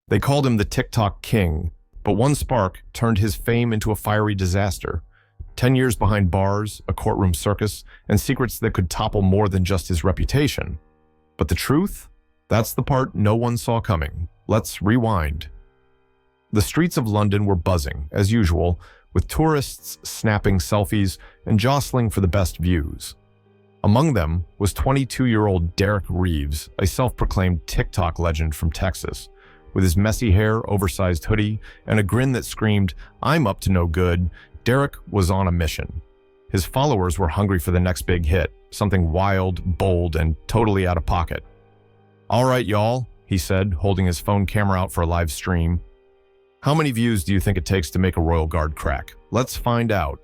They called him the TikTok King, but one spark turned his fame into a fiery disaster. 10 years behind bars, a courtroom circus, and secrets that could topple more than just his reputation. But the truth? That's the part no one saw coming. Let's rewind. The streets of London were buzzing, as usual, with tourists snapping selfies and jostling for the best views. Among them was 22-year-old Derek Reeves, a self-proclaimed TikTok legend from Texas. With his messy hair, oversized hoodie, and a grin that screamed, "I'm up to no good," Derek was on a mission. His followers were hungry for the next big hit, something wild, bold, and totally out of pocket. "All right, y'all," he said, holding his phone camera out for a live stream. "How many views do you think it takes to make a royal guard crack? Let's find out."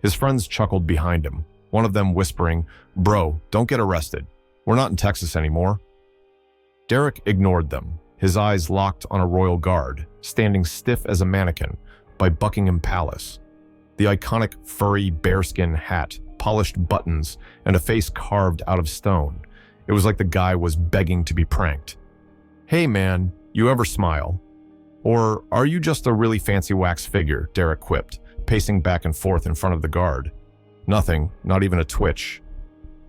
His friends chuckled behind him, one of them whispering, "Bro, don't get arrested. We're not in Texas anymore." Derek ignored them, his eyes locked on a royal guard, standing stiff as a mannequin by Buckingham Palace. The iconic furry bearskin hat, polished buttons, and a face carved out of stone. It was like the guy was begging to be pranked. "Hey man, you ever smile? Or are you just a really fancy wax figure?" Derek quipped, pacing back and forth in front of the guard. Nothing, not even a twitch.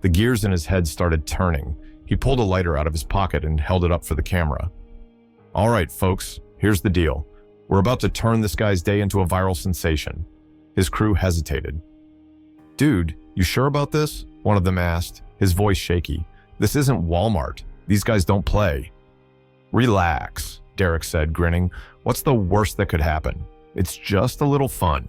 The gears in his head started turning. He pulled a lighter out of his pocket and held it up for the camera. "All right, folks, here's the deal. We're about to turn this guy's day into a viral sensation." His crew hesitated. "Dude, you sure about this?" one of them asked, his voice shaky. "This isn't Walmart. These guys don't play." "Relax," Derek said, grinning. "What's the worst that could happen? It's just a little fun."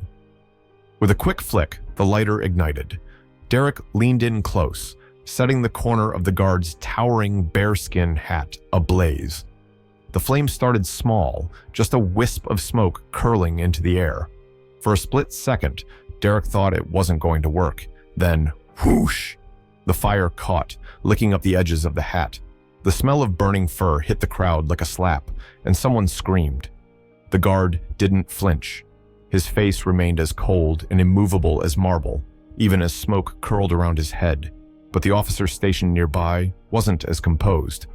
With a quick flick, the lighter ignited. Derek leaned in close, setting the corner of the guard's towering bearskin hat ablaze. The flame started small, just a wisp of smoke curling into the air. For a split second, Derek thought it wasn't going to work. Then, whoosh! The fire caught, licking up the edges of the hat. The smell of burning fur hit the crowd like a slap, and someone screamed. The guard didn't flinch. His face remained as cold and immovable as marble, even as smoke curled around his head. But the officer stationed nearby wasn't as composed.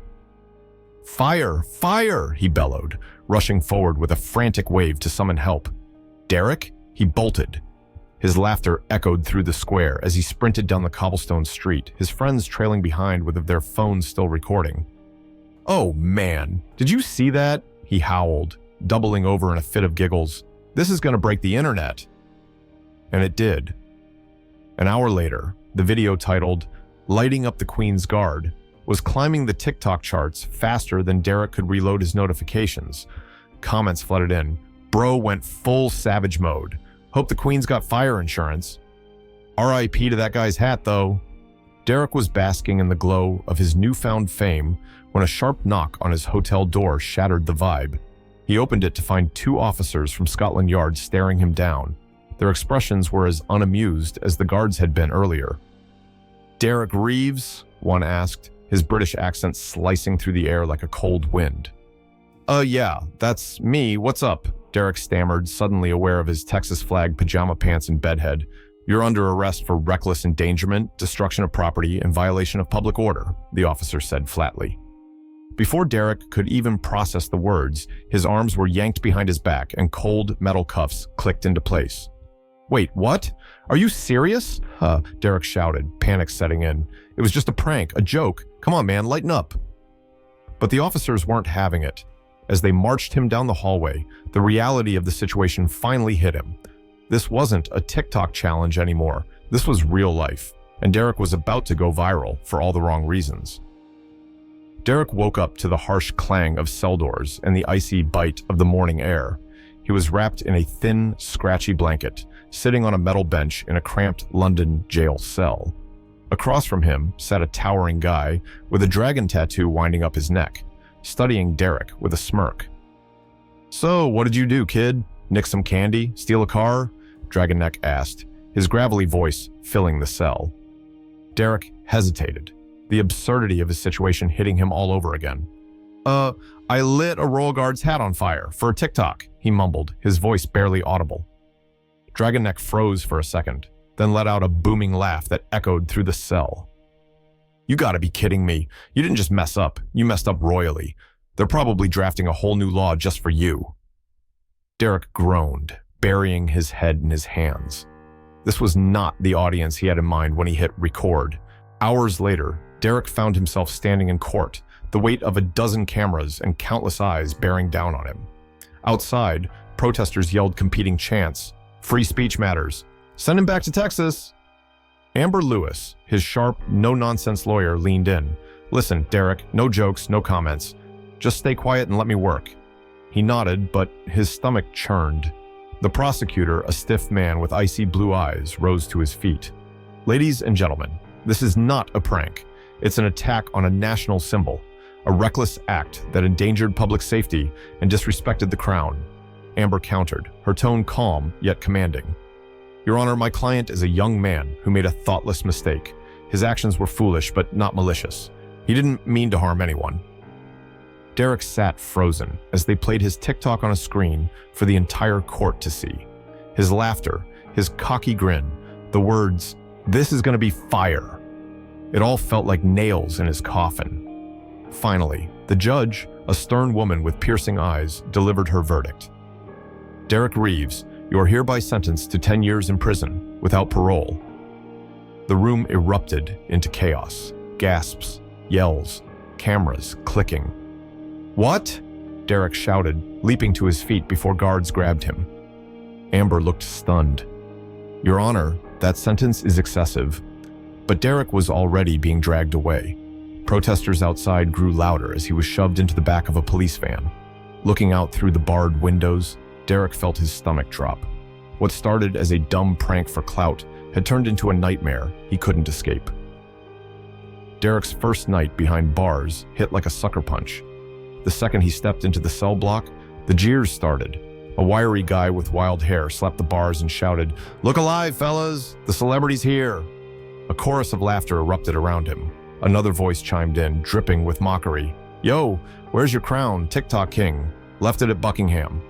"Fire! Fire!" he bellowed, rushing forward with a frantic wave to summon help. "Derek?" He bolted. His laughter echoed through the square as he sprinted down the cobblestone street, his friends trailing behind with their phones still recording. "Oh man, did you see that?" he howled, doubling over in a fit of giggles. "This is going to break the internet." And it did. An hour later, the video titled, "Lighting Up the Queen's Guard," was climbing the TikTok charts faster than Derek could reload his notifications. Comments flooded in. "Bro went full savage mode. Hope the Queen's got fire insurance. R.I.P. to that guy's hat, though." Derek was basking in the glow of his newfound fame when a sharp knock on his hotel door shattered the vibe. He opened it to find two officers from Scotland Yard staring him down. Their expressions were as unamused as the guards had been earlier. "Derek Reeves?" one asked, his British accent slicing through the air like a cold wind. Yeah, that's me. What's up?" Derek stammered, suddenly aware of his Texas flag pajama pants and bedhead. "You're under arrest for reckless endangerment, destruction of property, and violation of public order," the officer said flatly. Before Derek could even process the words, his arms were yanked behind his back and cold metal cuffs clicked into place. "Wait, what? Are you serious?" Derek shouted, panic setting in. "It was just a prank, a joke. Come on, man, lighten up." But the officers weren't having it. As they marched him down the hallway, the reality of the situation finally hit him. This wasn't a TikTok challenge anymore. This was real life, and Derek was about to go viral for all the wrong reasons. Derek woke up to the harsh clang of cell doors and the icy bite of the morning air. He was wrapped in a thin, scratchy blanket, sitting on a metal bench in a cramped London jail cell. Across from him sat a towering guy with a dragon tattoo winding up his neck, studying Derek with a smirk. "So, what did you do, kid? Nick some candy? Steal a car?" Dragon Neck asked, his gravelly voice filling the cell. Derek hesitated, the absurdity of his situation hitting him all over again. I lit a Royal Guard's hat on fire for a TikTok," he mumbled, his voice barely audible. Dragon Neck froze for a second, then let out a booming laugh that echoed through the cell. "You gotta be kidding me. You didn't just mess up, you messed up royally. They're probably drafting a whole new law just for you." Derek groaned, burying his head in his hands. This was not the audience he had in mind when he hit record. Hours later, Derek found himself standing in court, the weight of a dozen cameras and countless eyes bearing down on him. Outside, protesters yelled competing chants. "Free speech matters. Send him back to Texas." Amber Lewis, his sharp, no-nonsense lawyer, leaned in. "Listen, Derek, no jokes, no comments. Just stay quiet and let me work." He nodded, but his stomach churned. The prosecutor, a stiff man with icy blue eyes, rose to his feet. "Ladies and gentlemen, this is not a prank. It's an attack on a national symbol, a reckless act that endangered public safety and disrespected the crown." Amber countered, her tone calm yet commanding. "Your Honor, my client is a young man who made a thoughtless mistake. His actions were foolish but not malicious. He didn't mean to harm anyone." Derek sat frozen as they played his TikTok on a screen for the entire court to see. His laughter, his cocky grin, the words, "This is going to be fire." It all felt like nails in his coffin. Finally, the judge, a stern woman with piercing eyes, delivered her verdict. "Derek Reeves, you are hereby sentenced to 10 years in prison without parole." The room erupted into chaos, gasps, yells, cameras clicking. "What?" Derek shouted, leaping to his feet before guards grabbed him. Amber looked stunned. "Your Honor, that sentence is excessive." But Derek was already being dragged away. Protesters outside grew louder as he was shoved into the back of a police van. Looking out through the barred windows, Derek felt his stomach drop. What started as a dumb prank for clout had turned into a nightmare he couldn't escape. Derek's first night behind bars hit like a sucker punch. The second he stepped into the cell block, the jeers started. A wiry guy with wild hair slapped the bars and shouted, "Look alive, fellas! The celebrity's here!" A chorus of laughter erupted around him. Another voice chimed in, dripping with mockery. "Yo, where's your crown, TikTok king? Left it at Buckingham."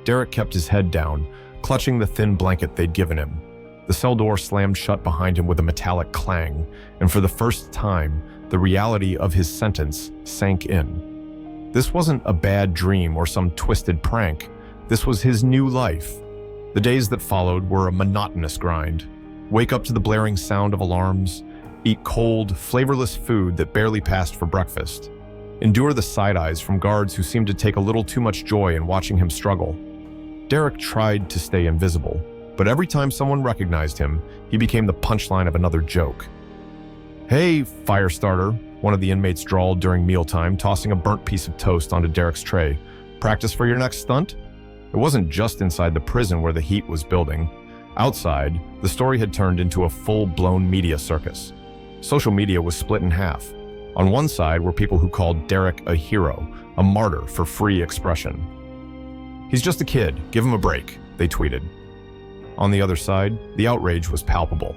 Derek kept his head down, clutching the thin blanket they'd given him. The cell door slammed shut behind him with a metallic clang, and for the first time, the reality of his sentence sank in. This wasn't a bad dream or some twisted prank. This was his new life. The days that followed were a monotonous grind. Wake up to the blaring sound of alarms, eat cold, flavorless food that barely passed for breakfast, endure the side eyes from guards who seemed to take a little too much joy in watching him struggle. Derek tried to stay invisible, but every time someone recognized him, he became the punchline of another joke. "Hey, Firestarter," one of the inmates drawled during mealtime, tossing a burnt piece of toast onto Derek's tray. "Practice for your next stunt?" It wasn't just inside the prison where the heat was building. Outside, the story had turned into a full-blown media circus. Social media was split in half. On one side were people who called Derek a hero, a martyr for free expression. "He's just a kid, give him a break," they tweeted. On the other side, the outrage was palpable.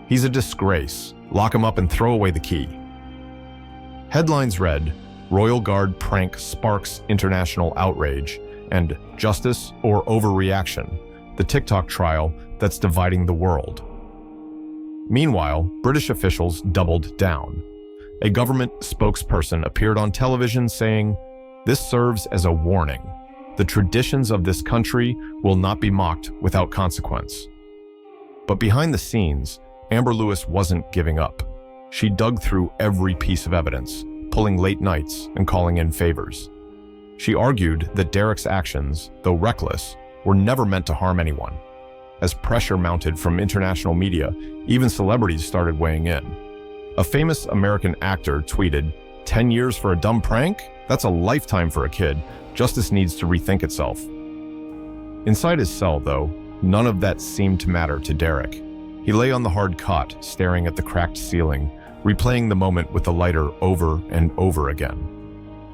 "He's a disgrace. Lock him up and throw away the key." Headlines read, "Royal Guard prank sparks international outrage," and "Justice or Overreaction, the TikTok trial that's dividing the world." Meanwhile, British officials doubled down. A government spokesperson appeared on television saying, "This serves as a warning. The traditions of this country will not be mocked without consequence." But behind the scenes, Amber Lewis wasn't giving up. She dug through every piece of evidence, pulling late nights and calling in favors. She argued that Derek's actions, though reckless, were never meant to harm anyone. As pressure mounted from international media, even celebrities started weighing in. A famous American actor tweeted, "10 years for a dumb prank? That's a lifetime for a kid. Justice needs to rethink itself." Inside his cell, though, none of that seemed to matter to Derek. He lay on the hard cot, staring at the cracked ceiling, replaying the moment with the lighter over and over again.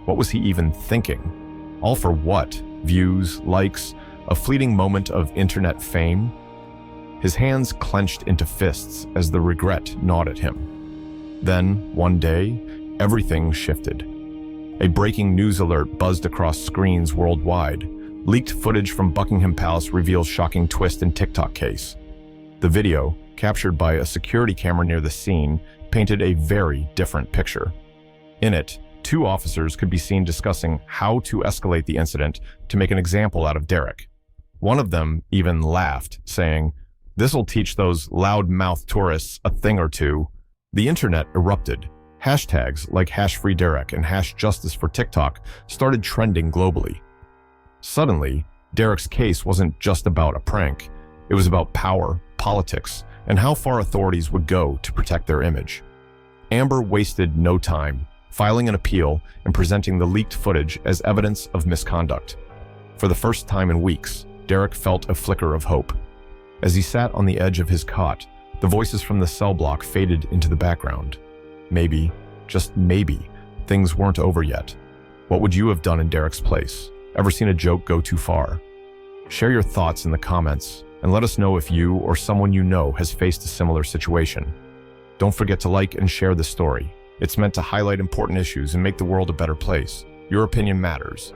What was he even thinking? All for what? Views, likes, a fleeting moment of internet fame? His hands clenched into fists as the regret gnawed at him. Then, one day, everything shifted. A breaking news alert buzzed across screens worldwide. Leaked footage from Buckingham Palace reveals shocking twist in TikTok case. The video, captured by a security camera near the scene, painted a very different picture. In it, Two officers could be seen discussing how to escalate the incident to make an example out of Derek. One of them even laughed, saying, "This'll teach those loud-mouthed tourists a thing or two." The internet erupted. Hashtags like #FreeDerek and #JusticeForTikTok started trending globally. Suddenly, Derek's case wasn't just about a prank. It was about power, politics, and how far authorities would go to protect their image. Amber wasted no time, filing an appeal and presenting the leaked footage as evidence of misconduct. For the first time in weeks, Derek felt a flicker of hope. As he sat on the edge of his cot, the voices from the cell block faded into the background. Maybe, just maybe, things weren't over yet. What would you have done in Derek's place? Ever seen a joke go too far? Share your thoughts in the comments and let us know if you or someone you know has faced a similar situation. Don't forget to like and share this story. It's meant to highlight important issues and make the world a better place. Your opinion matters.